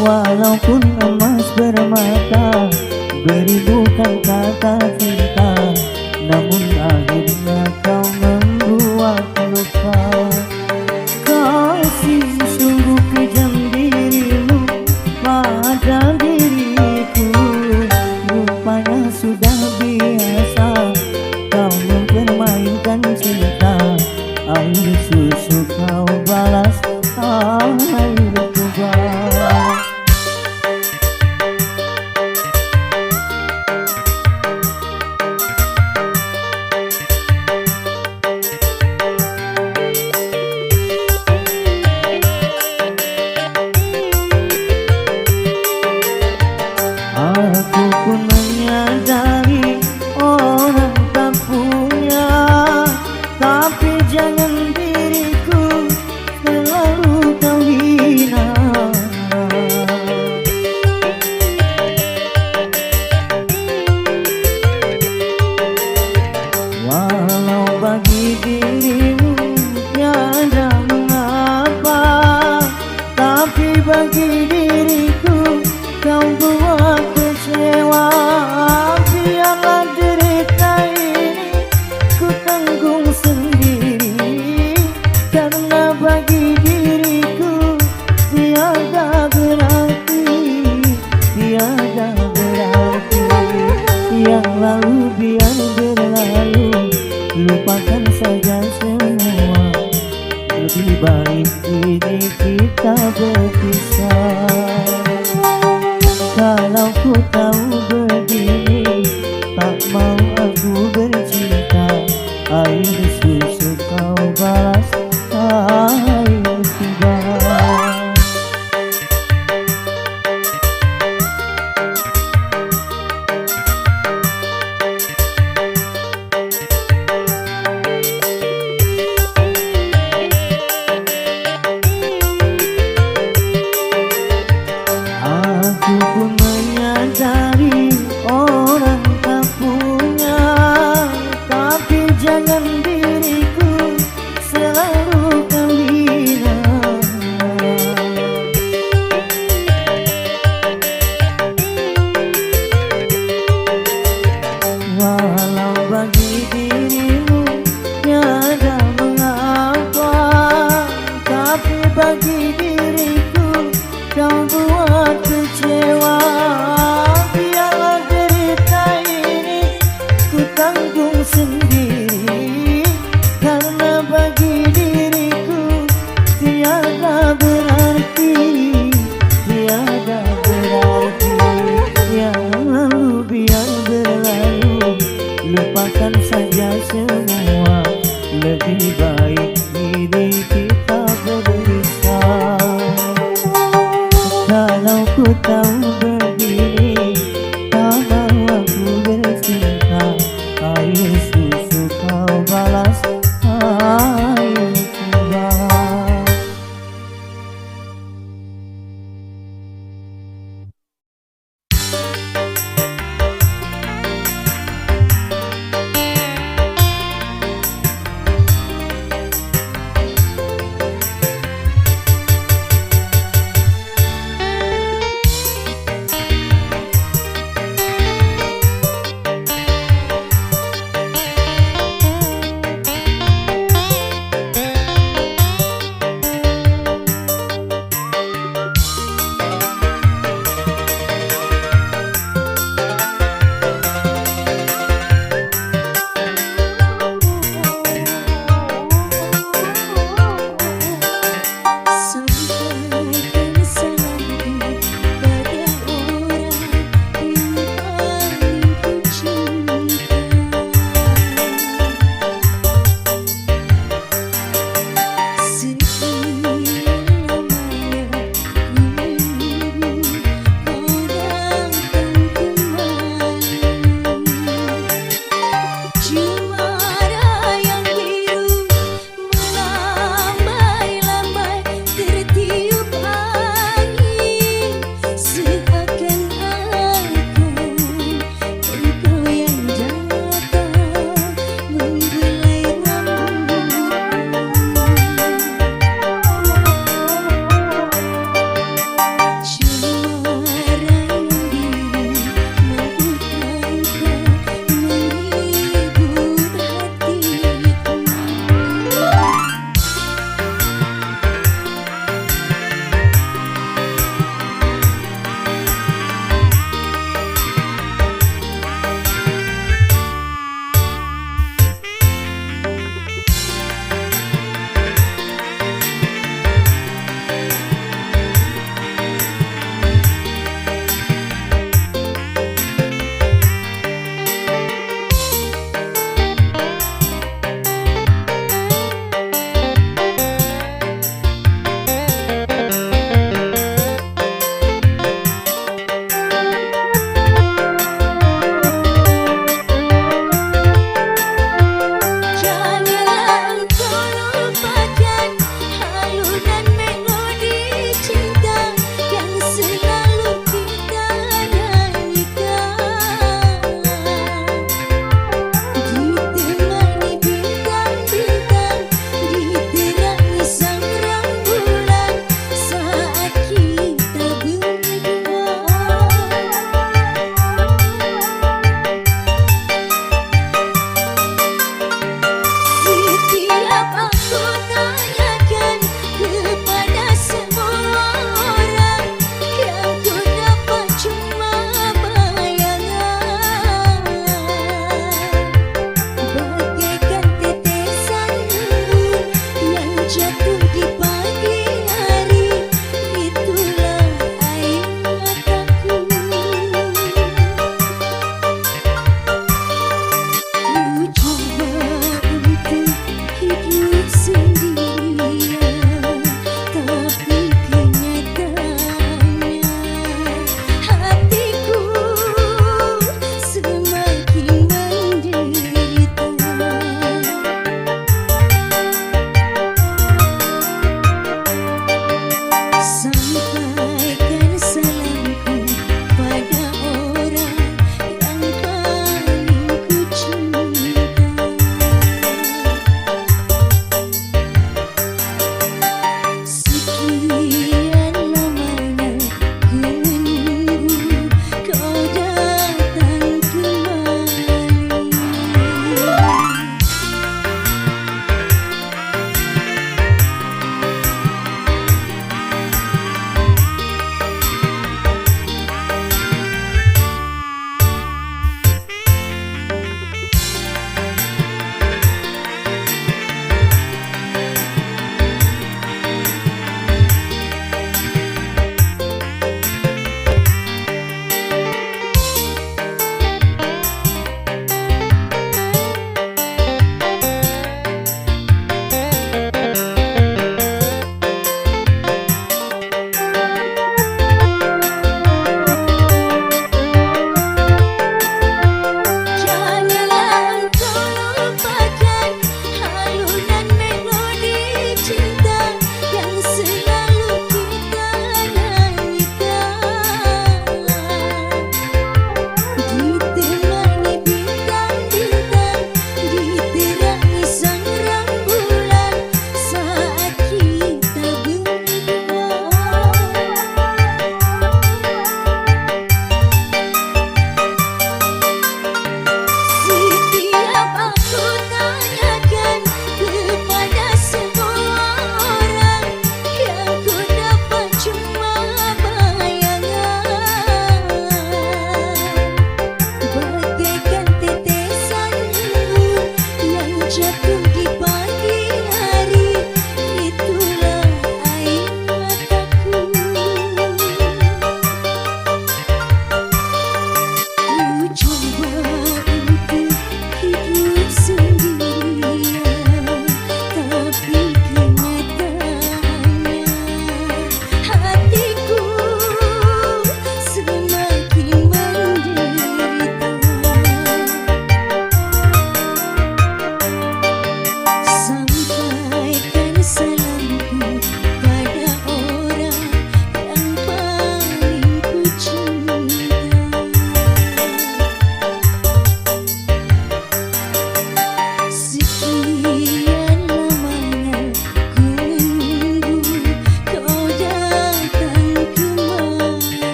Walaupun emas bermata, beri bukan kata cinta, namun akhirnya kau membuat luka. Kasih sungguh kejam dirimu pada diriku, rupanya sudah biasa kau mempermainkan cinta. Air susu kau balas air tuba. Aku pun menyadari orang tak punya, tapi jangan diriku selalu kau hina. Walau bagi dirimu tiada mengapa, tapi bagi diriku kau buat kecewa. Biarlah derita ini ku tanggung sendiri, karena bagi diriku tiada berarti, tiada berarti. Yang lalu biar berlalu, lupakan saja semua. lebih baik kini kita berpisah. Kalau ku tahu begini, tak mau aku bercinta. Air susu kau balas air tiba. Aku pun menyadari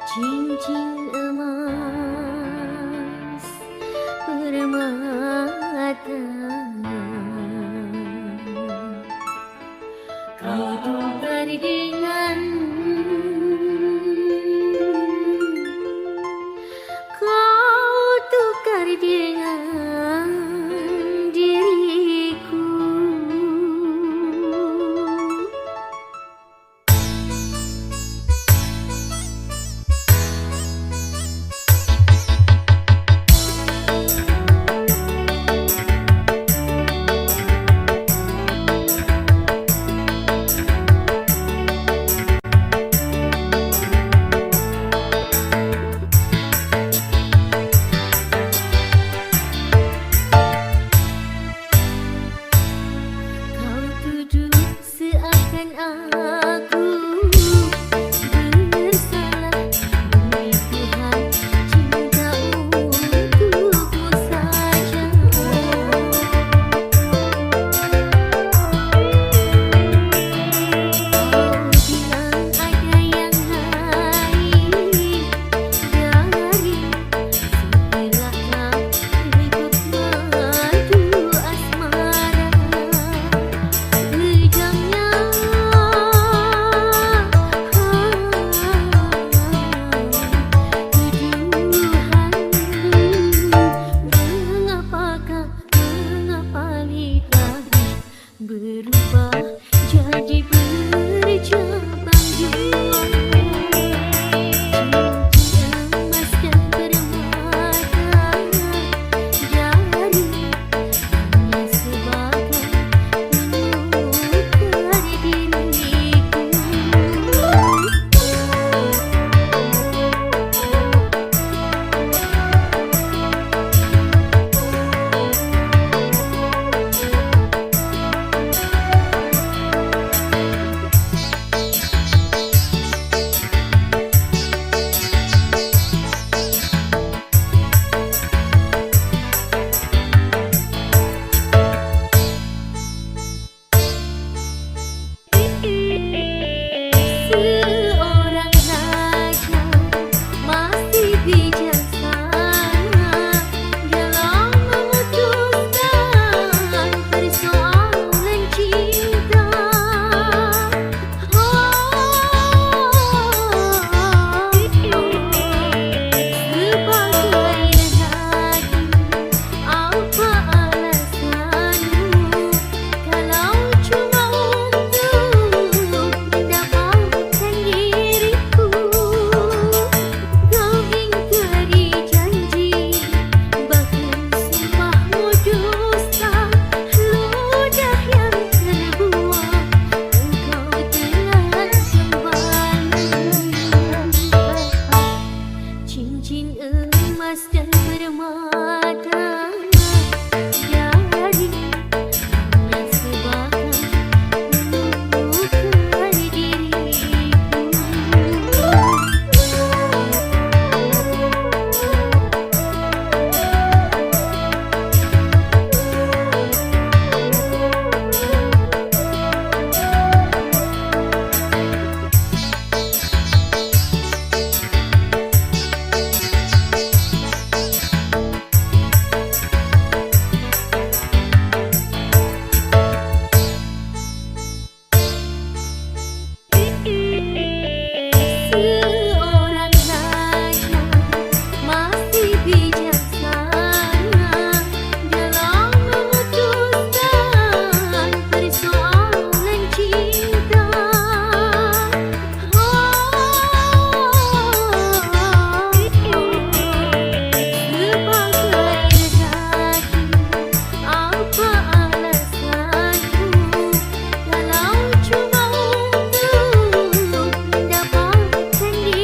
Cincin emas permata, kau tukar dengan, kau tukar dengan diriku. Seakan aku bersalah demi Tuhan, cinta untukmu saja. Kau bilang ada yang lain dari setelah kau ribut madu asmara. Pejamnya tuduhan, mengapa lidah berubah jadi bercabang dua. Cincin emas dan permata jari hanya sebagai menukar diriku. Seorang raja masih bijaksana dalam memutuskan persoalan cinta. Sebagai lelaki, apa alasanmu kalau cuma untuk mendapatkan diriku? Kau ingkari janji, bahkan sumpahmu dusta. Ludah yang terbuang, engkau telah kembali. Cincin emas dan permata jari hanya sebagai menukar diriku. Seorang raja masih bijaksana dalam memutuskan persoalan cinta. Sebagai lelaki, apa alasanmu kalau cuma untuk mendapatkan diriku?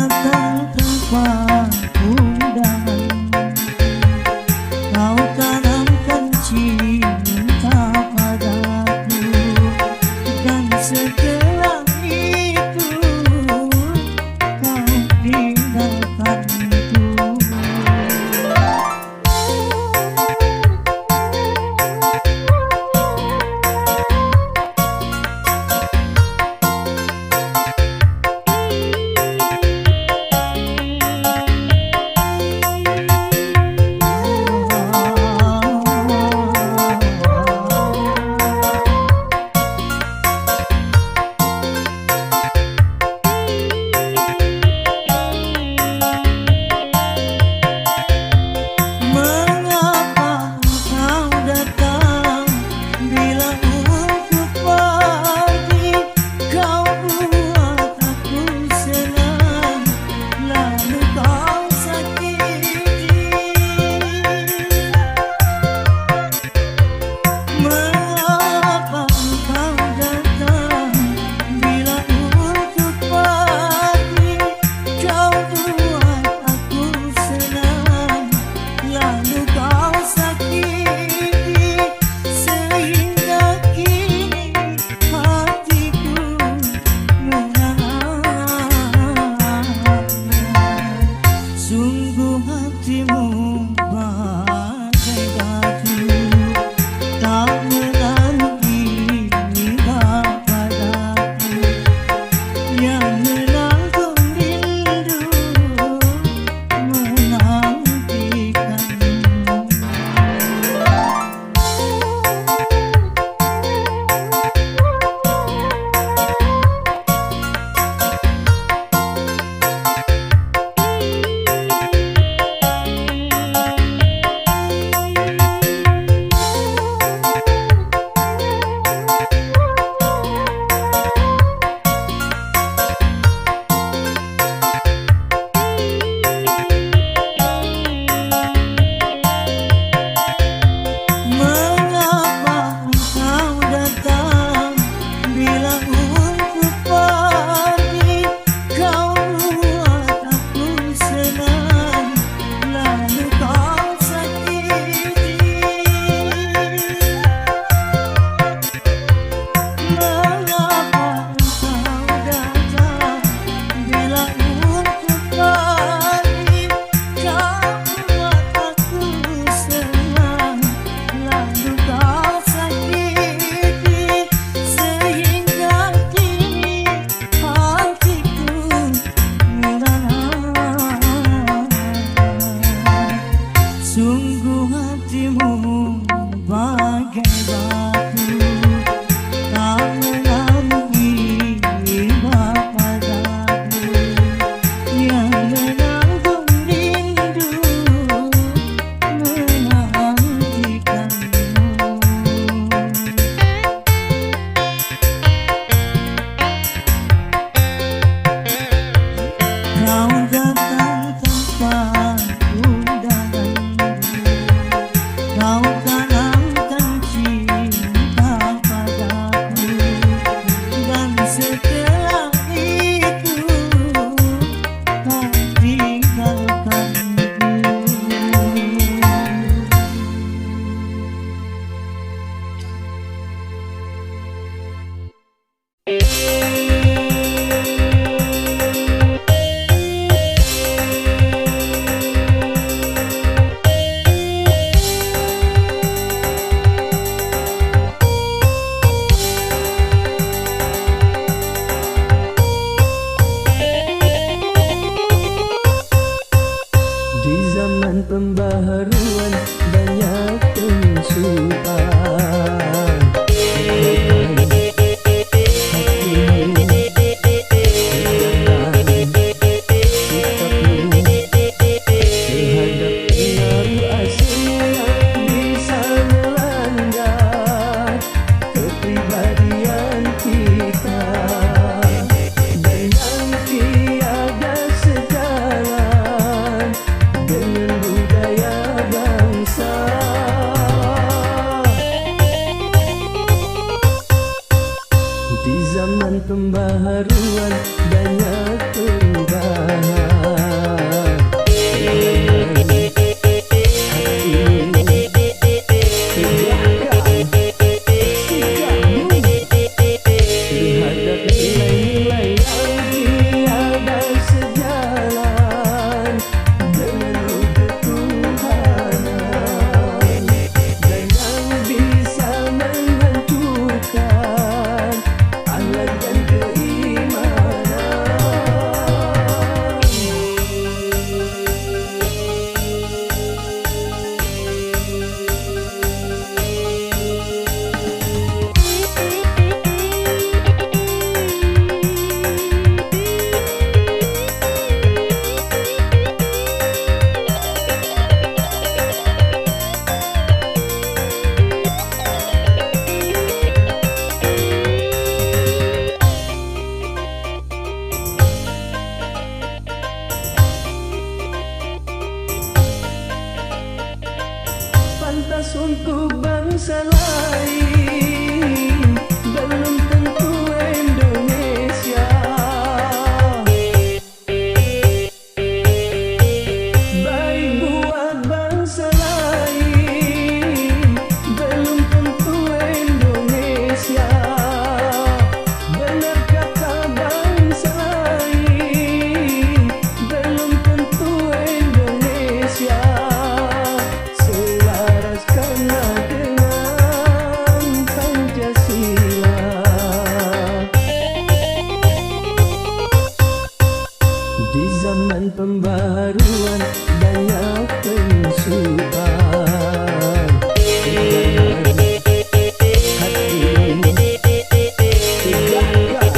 datang tanpa undangan, kau tanamkan cinta padaku, dan setelah itu kau tinggalkanku. Sungguh hatimu bagai batu, tak menaruhi iba padaku, yang menanggung rindu menantikanmu. Kau datang tanpa undangan, kau tanamkan cinta padaku, dan setelah itu kau tinggalkanku. Di zaman pembaharuan banyak penyusupan, hatimu dengan sikapmu terhadap pengaruh asing yang bisa melanda kepribadian kita, dan yang tiada sejalan dengan budaya untuk bangsa lain belum tentu Indonesia. Baik buat bangsa lain belum tentu Indonesia. Benar kata bangsa lain belum tentu Indonesia. Selaraskanlah dengan Pancasila. Di zaman pembaharuan banyak penyusupan. Jangan hatimu tegakkan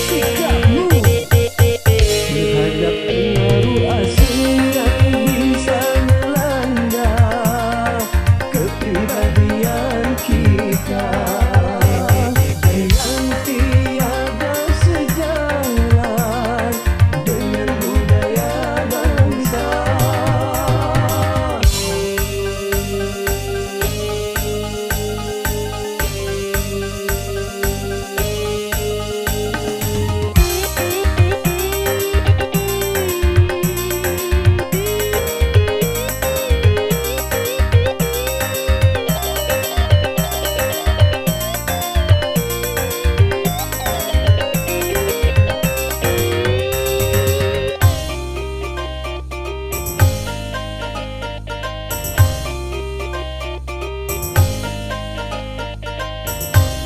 sikapmu terhadap pengaruh asing yang bisa melanda kepribadian kita yang tiada sejalan dengan budaya bangsa.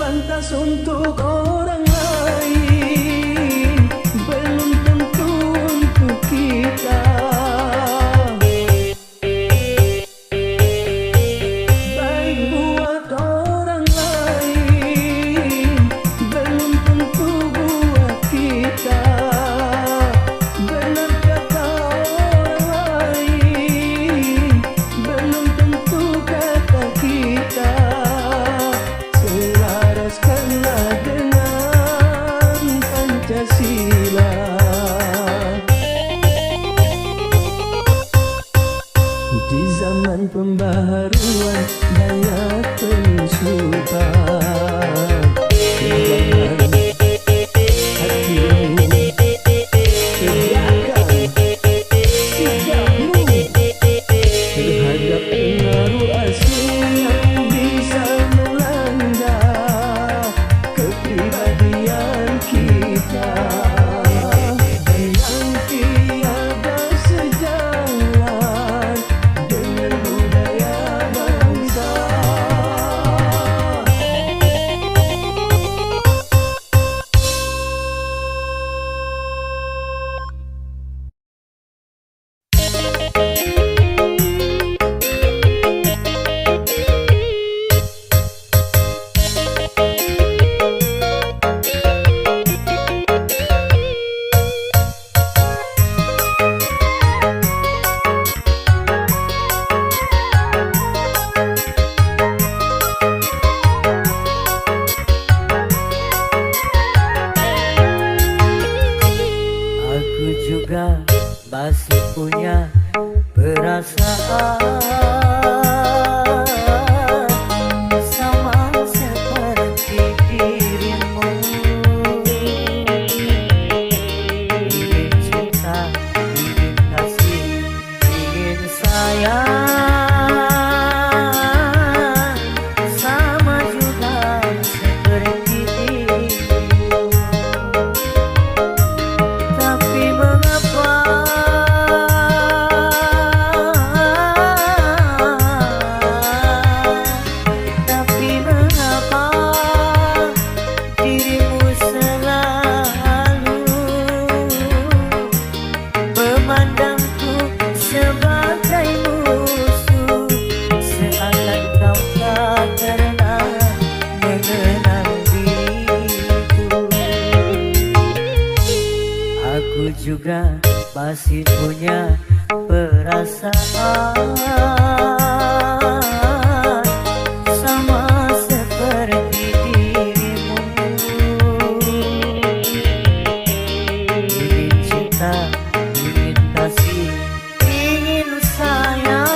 Pantas untuk orang lain belum tentu untuk kita. Baik buat orang lain belum tentu buat kita. Benar kata orang lain belum tentu kata kita. Selaraskanlah dengan Pancasila. Di zaman pembaharuan banyak penyusupan. Jangan hatimu tegakkan sikapmu terhadap pengaruh asing yang bisa melanda kepribadian kita yang tiada sejalan dengan budaya bangsa. Aku juga masih punya perasaan sama seperti dirimu. Ingin cinta, ingin kasih, ingin sayang sama juga seperti dirimu. Tapi mengapa dirimu selalu memandangku sebagai musuh, seakan kau tak pernah mengenal diriku. Aku juga masih punya perasaan sama seperti dirimu. Ingin cinta, ingin kasih, ingin sayang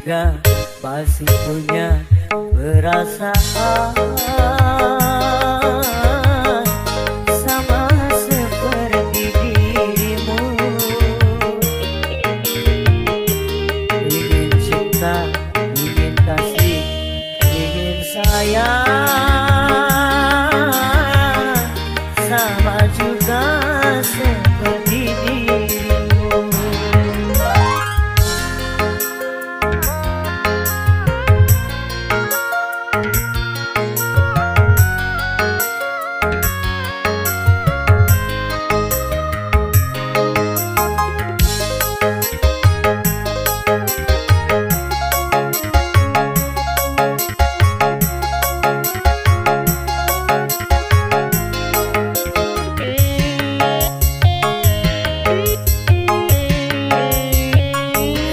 juga masih punya perasaan sama seperti dirimu. Ingin cinta, ingin kasih, ingin sayang sama juga seperti dirimu.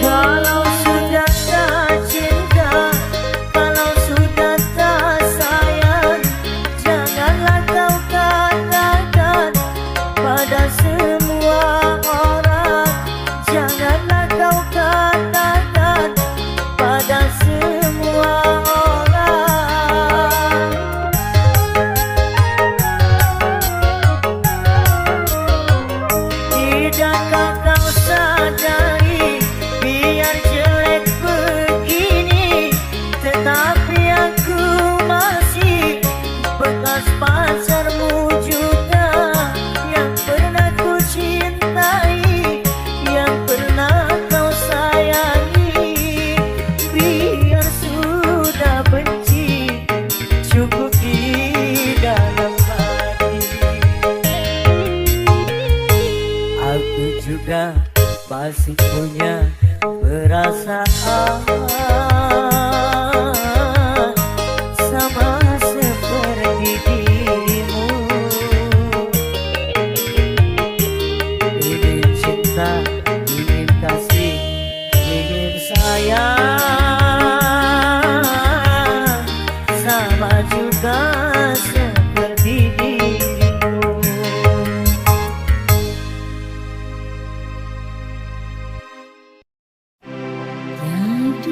Kalau sudah tak cinta, kalau sudah tak sayang, janganlah kau katakan pada semua orang. Janganlah kau katakan pada semua orang. Tidakkah kau sadari, biar jelek begini, tetapi aku masih bekas pacarmu juga, yang pernah ku cintai, yang pernah kau sayangi. Biar sudah benci, cukup di dalam hati. Aku juga masih punya perasaan sama seperti dirimu. Ingin cinta, ingin kasih, ingin sayang sama juga seperti dirimu. Tiada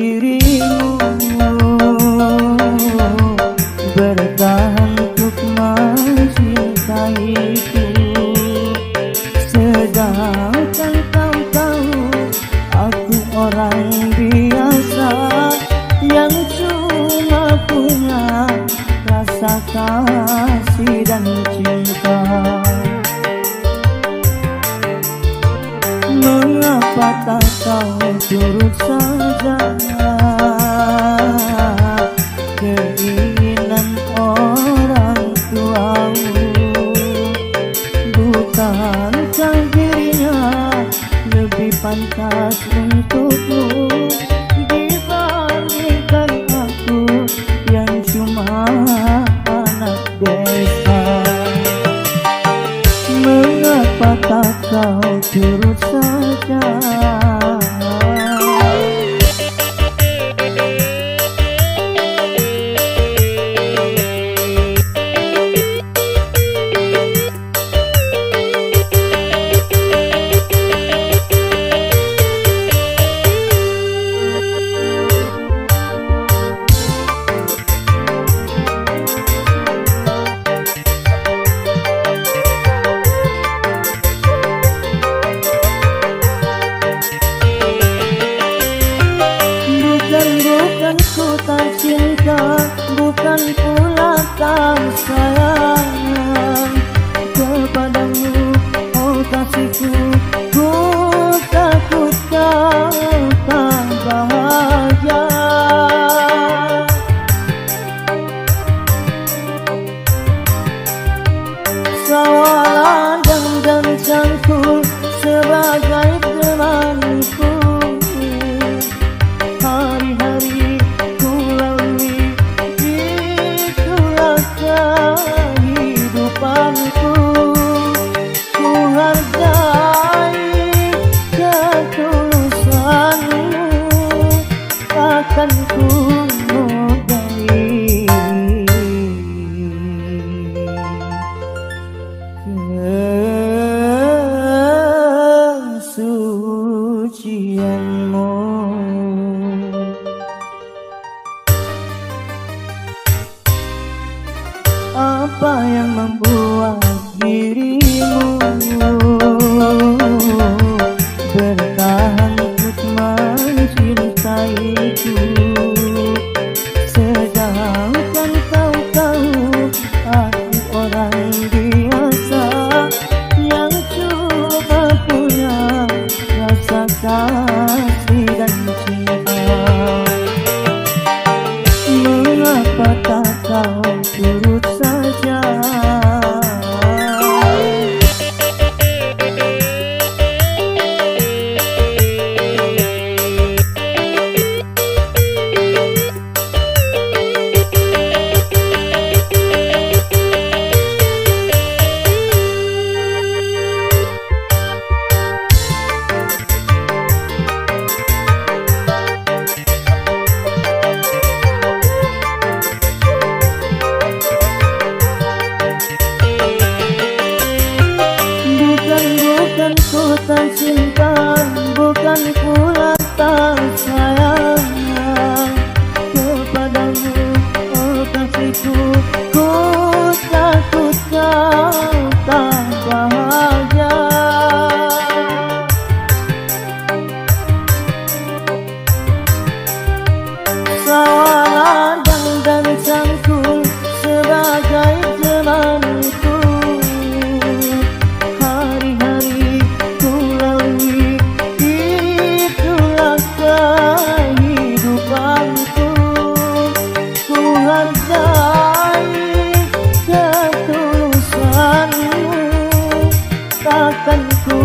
dirimu, bertahan untuk mencintaiku. Sedangkan kau tahu aku orang biasa yang cuma punya rasa kasih dan cinta. Mengapa tak kau turut saja keinginan orang tuamu? Bukankah dirinya lebih pantas untukmu dibandingkan aku yang cuma anak desa? Mengapa tak kau turut saja? Bukan ku tak cinta, bukan pula tak sayang kepadamu, oh kasihku. Ku takut kau tak bahagia. Sawalah dan cangkul sebagai temanku. Hari-hari ku lalui, itulah kehidupanku. Ku hargai ketulusanmu, takkan ku nodai kesucianmu. Apa yang membuat dirimu bertahan untuk mencintaiku? Sedangkan kau tahu aku orang biasa yang cuma punya rasa kasih dan cinta. Mengapa tak kau turut saja? Bukan ku tak cinta, bukan pula tak sayang kepadamu, oh kasihku. Ku takut kau tak bahagia. Sawalah dan cangkul sebagai temanku. Hari-hari ku lalui, itulah kehidupanku. Ku hargai ketulusanmu, takkan ku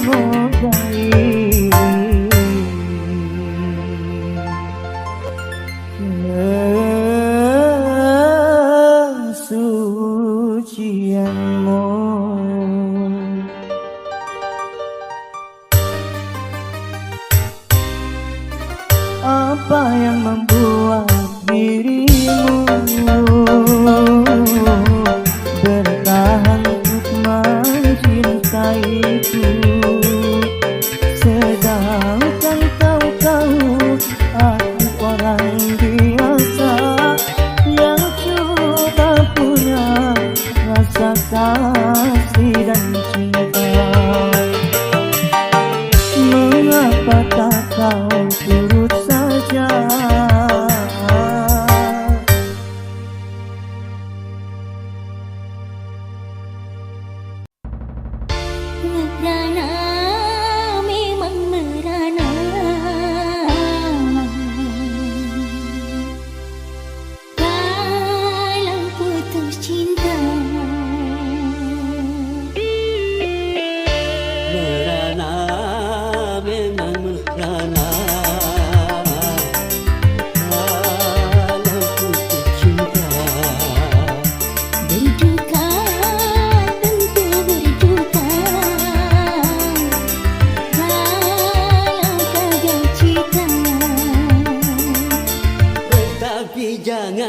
nodai kesucianmu. Apa yang membuat dirimu bertahan untuk mencintaiku? Sedangkan kau tahu aku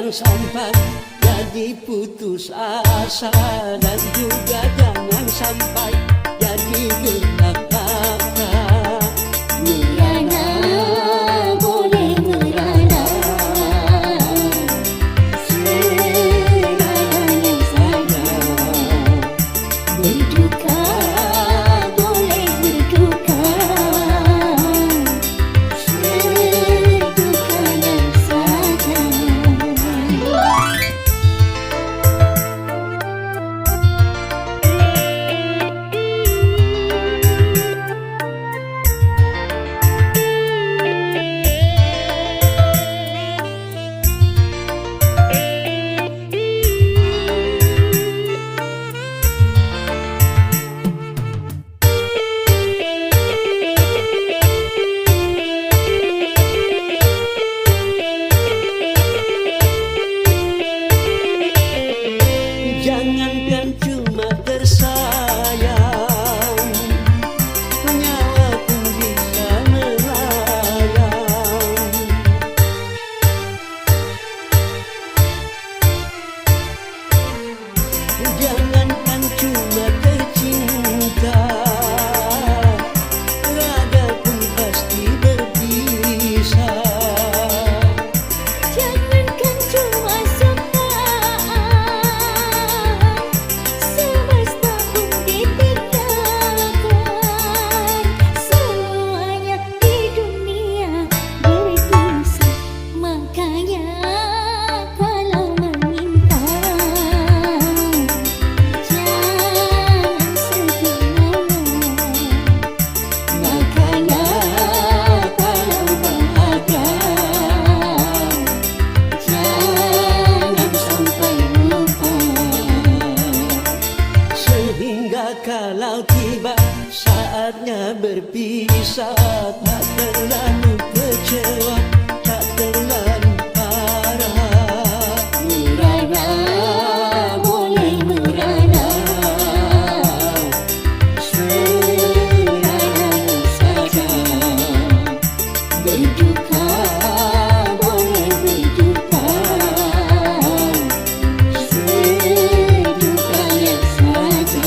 jangan sampai jadi putus asa, dan juga jangan sampai jadi gelap mata. Merana boleh merana, segalanya saja. Berduka boleh berduka, sedukanya saja. Jangankan cuma tersayang, nyawa pun bisa melayang. Jangankan cuma tercinta, raga pun pasti berpisah. Jangankan cuma sukaan, semesta pun ditinggalkan. Semuanya di dunia berpisah, makanya kalau meminta jangan segalanya. Makanya kalau bahagia jangan sampai lupa. Sehingga kalau tiba saatnya berpisah, tak terlalu kecewa, tak terlalu parah. Merana boleh merana, segalanya saja. Berduka boleh berduka, sedukanya saja.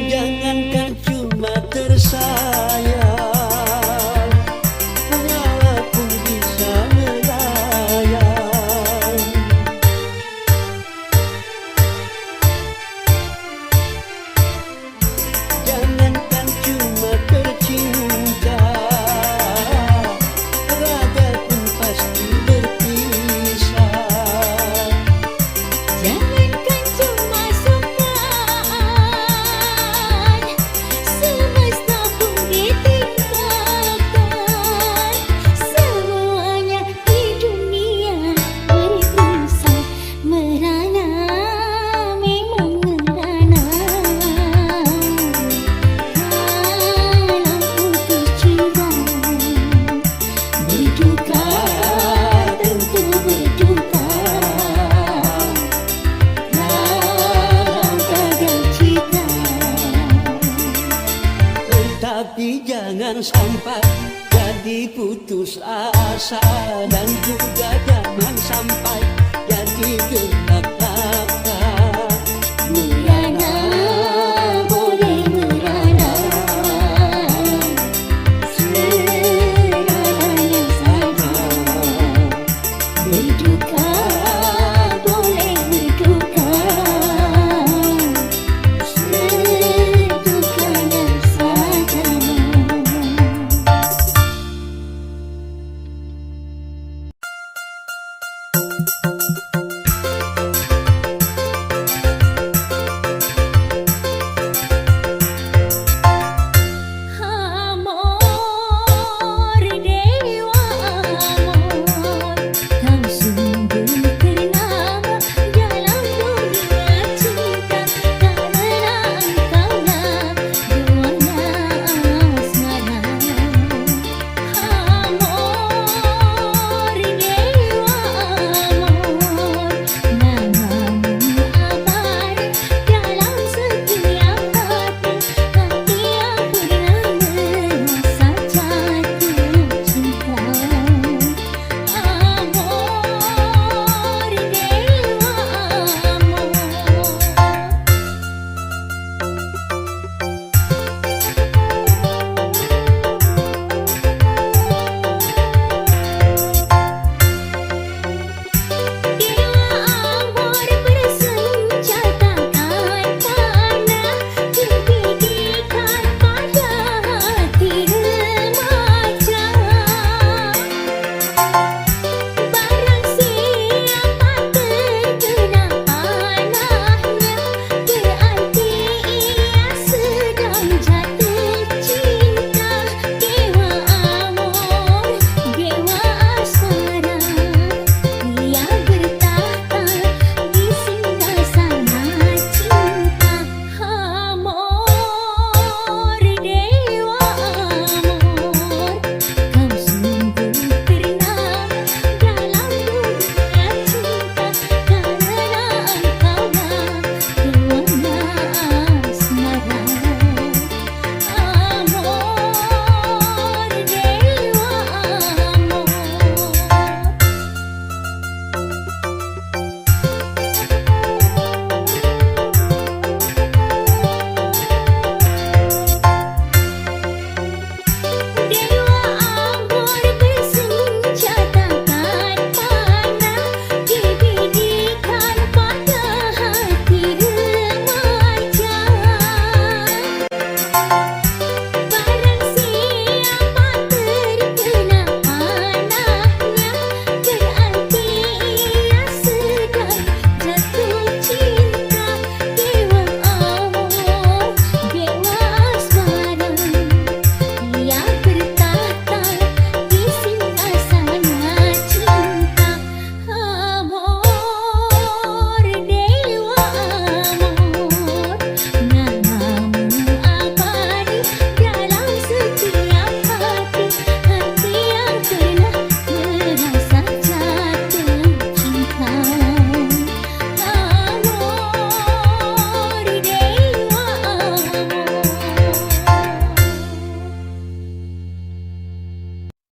Jangankan cuma tersayang, nyawa pun bisa melayang. Jangankan cuma tercinta, raga pun pasti berpisah. Jangankan cuma sukaan, semesta pun ditinggalkan. Semuanya di dunia berpisah, merana memang merana. Dalam putus cinta, berduka tentu berduka. Dalam gagal cinta, Tetapi jangan sampai jadi putus asa, dan juga jangan sampai jadi gelap